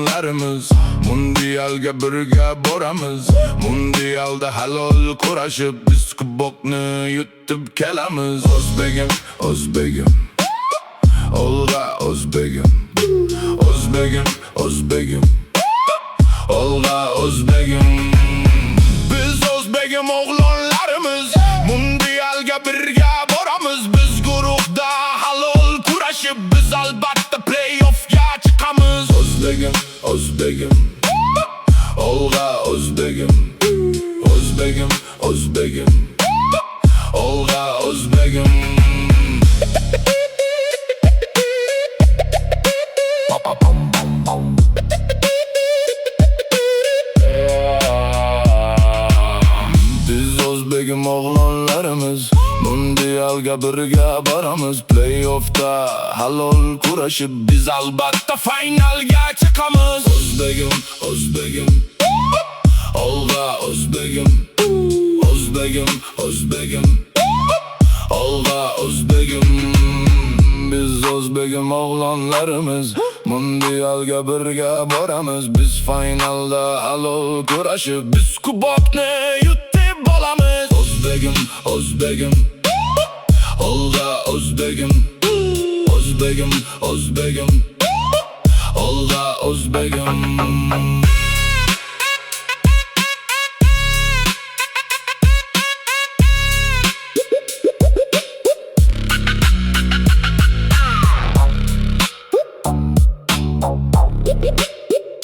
oğlanlarımız Mundialga birga boramiz. Mundialda halol kurashib biz kubokni yutib kelamiz. O'zbegim, o'zbegim, Olga o'zbegim, o'zbegim, o'zbegim, Olga o'zbegim. Biz o'zbegim oğlanlarımız Mundialga birga boramiz. Biz guruhda halol kurashib biz albatta playoffga chiqamiz. O'zbegim, o'zbegim, Olga o'zbegim, o'zbegim, o'zbegim, Olga o'zbegim. Biz o'zbegim oğlanlarımız Mundialga birga boramiz. Playoffda halol kurashib biz albatta finalga chiqamiz. O'zbegim, o'zbegim, Olga o'zbegim, o'zbegim, o'zbegim, Olga o'zbegim. Biz o'zbegim oğlanlarımız Mundialga birga boramiz. Biz finalda halol kurashib biz kubokni yutib olamiz. O'zbegim, o'zbegim, Olga o'zbegim, o'zbegim, o'zbegim, Olga o'zbegim.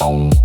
Oh.